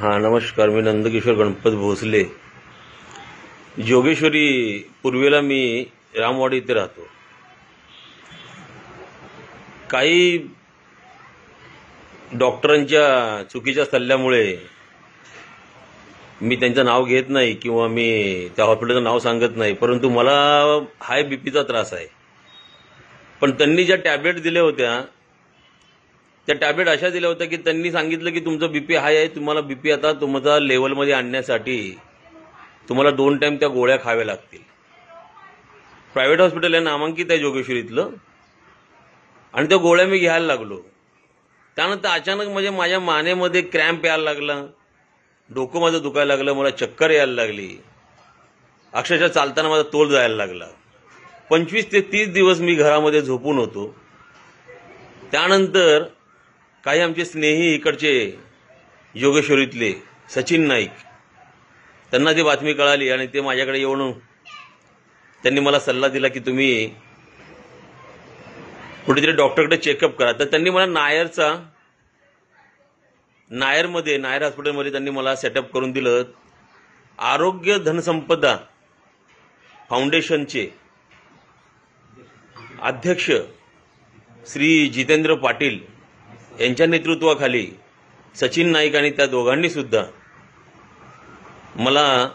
हाँ नमस्कार, मी नंदकिशोर गणपत भोसले, जोगेश्वरी पूर्वेला मी रामवाडी इथे राहतो. काही डॉक्टरांच्या चुकीच्या सल्ल्यामुळे मी त्यांचं नाव घेत नाही किंवा मी त्या हॉस्पिटलचं नाव सांगत नाही, परंतु मला हाय बीपीचा त्रास आहे. पण त्यांनी ज्या टॅबलेट दिल्या होत्या त्या टॅबलेट अशा दिल्या होत्या की त्यांनी सांगितलं की तुमचं बीपी हाय आहे, तुम्हाला बीपी आता तुमचा लेवलमध्ये आणण्यासाठी तुम्हाला 2 टाइम त्या गोळ्या खाव्या लागतील. प्रायव्हेट हॉस्पिटल आहे, नामांकित आहे जोगेश्वरीतलं, आणि त्या गोळ्या मी घ्यायला लागलो. त्यानंतर अचानक म्हणजे माझ्या मानेमध्ये क्रॅम्प यायला लागला, डोकं माझं दुखायला लागलं, मला चक्कर यायला लागली, अक्षरशः चालताना माझा तोल जायला लागला. 25 ते 30 दिवस मी घरामध्ये झोपून होतो. त्यानंतर काही आमचे स्नेही इकडचे योगेश्वरीतले सचिन नाईक, त्यांना ती बातमी कळाली आणि ते माझ्याकडे येऊन त्यांनी मला सल्ला दिला की तुम्ही कुठेतरी डॉक्टरकडे चेकअप करा. तर त्यांनी मला नायर हॉस्पिटलमध्ये त्यांनी मला सेटअप करून दिलं. आरोग्य धनसंपदा फाउंडेशनचे अध्यक्ष श्री जितेंद्र पाटील यांच्या नेतृत्वाखाली सचिन नाईक आणि त्या दोघांनी सुद्धा मला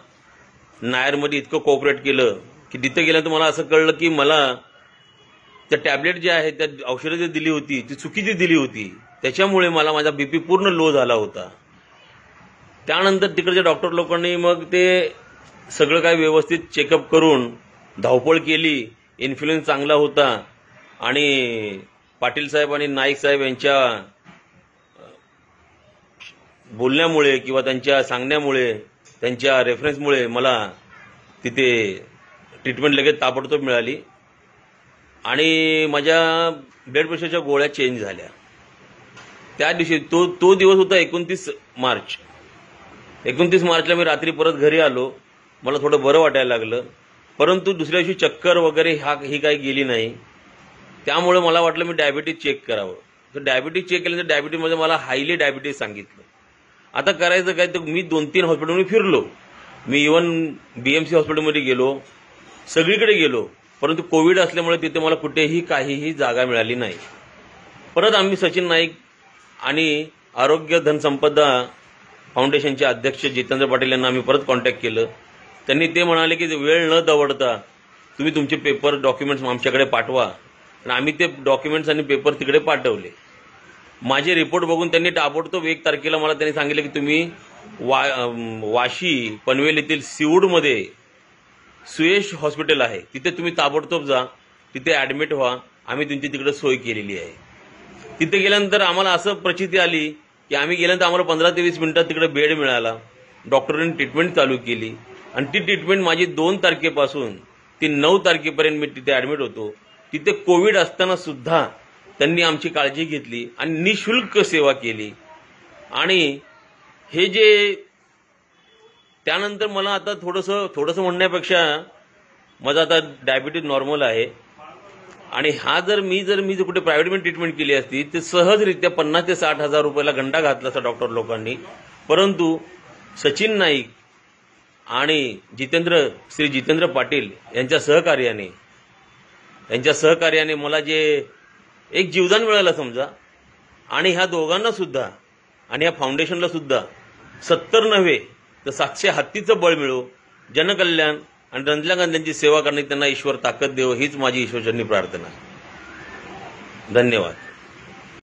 नायरमध्ये इतकं कोऑपरेट केलं की तिथे गेल्यानंतर मला असं कळलं की मला त्या टॅबलेट जे आहेत, त्या औषधं जी दिली होती ती चुकीची दिली होती, त्याच्यामुळे मला माझा बीपी पूर्ण लो झाला होता. त्यानंतर तिकडच्या डॉक्टर लोकांनी मग ते सगळं काय व्यवस्थित चेकअप करून धावपळ केली. इन्फ्लुएन्स चांगला होता आणि पाटील साहेब आणि नाईक साहेब यांच्या बोलण्यामुळे किंवा त्यांच्या सांगण्यामुळे, त्यांच्या रेफरन्समुळे मला तिथे ट्रीटमेंट लगेच ताबडतोब मिळाली आणि माझ्या ब्लड प्रेशरच्या गोळ्या चेंज झाल्या. त्या दिवशी तो दिवस होता 29 मार्च. 29 मार्चला मी रात्री परत घरी आलो. मला थोडं बरं वाटायला लागलं, परंतु दुसऱ्या दिवशी चक्कर वगैरे ही काही गेली नाही. त्यामुळे मला वाटलं मी डायबिटीज चेक करावं. तर डायबिटीज चेक केल्यानंतर डायबिटीजमध्ये मला हायली डायबिटीज सांगितलं. आता करायचं काय, तर मी 2-3 हॉस्पिटलमध्ये फिरलो. मी इव्हन बीएमसी हॉस्पिटलमध्ये गेलो, सगळीकडे गेलो, परंतु कोविड असल्यामुळे तिथे मला कुठेही काहीही जागा मिळाली नाही. परत आम्ही सचिन नाईक आणि आरोग्य धनसंपदा फाउंडेशनचे अध्यक्ष जितेंद्र पाटील यांना आम्ही परत कॉन्टॅक्ट केलं. त्यांनी ते म्हणाले की वेळ न दवडता तुम्ही तुमचे पेपर डॉक्युमेंट्स आमच्याकडे पाठवा, आणि आम्ही ते डॉक्युमेंट्स आणि पेपर तिकडे पाठवले. माझे रिपोर्ट बघून त्यांनी ताबडतोब 1 तारखेला मला त्यांनी सांगितलं की तुम्ही वाशी पनवेल येथील सिऊडमध्ये सुयश हॉस्पिटल आहे, तिथे तुम्ही ताबडतोब जा, तिथे ॲडमिट व्हा, आम्ही तुमची तिकडे सोय केलेली आहे. तिथे गेल्यानंतर आम्हाला असं प्रचिती आली की आम्ही गेल्यानंतर आम्हाला 15 ते 20 मिनिटात तिकडे बेड मिळाला. डॉक्टरांनी ट्रीटमेंट चालू केली आणि ती ट्रीटमेंट माझी 2 तारखेपासून ती 9 तारखेपर्यंत मी तिथे ॲडमिट होतो. तिथे कोविड असताना सुद्धा त्यांनी आमची काळजी घेतली आणि निशुल्क सेवा केली. आणि हे जे त्यानंतर मला आता थोडंसं म्हणण्यापेक्षा माझं आता डायबिटीज नॉर्मल आहे. आणि हा जर मी कुठे प्रायव्हेटमध्ये ट्रीटमेंट केली असती तर सहजरित्या 50,000 ते 60,000 रुपयाला गंडा घातला असता डॉक्टर लोकांनी. परंतु सचिन नाईक आणि श्री जितेंद्र पाटील यांच्या सहकार्याने मला जे एक जीवदान मिळालं समजा, आणि ह्या दोघांना सुद्धा आणि या फाउंडेशनला सुद्धा 70 नव्हे तर 700 हत्तीचं बळ मिळो. जनकल्याण आणि रंजला गांधींची सेवा करण्याची त्यांना ईश्वर ताकद देव, हीच माझी ईश्वरचरणी प्रार्थना. धन्यवाद.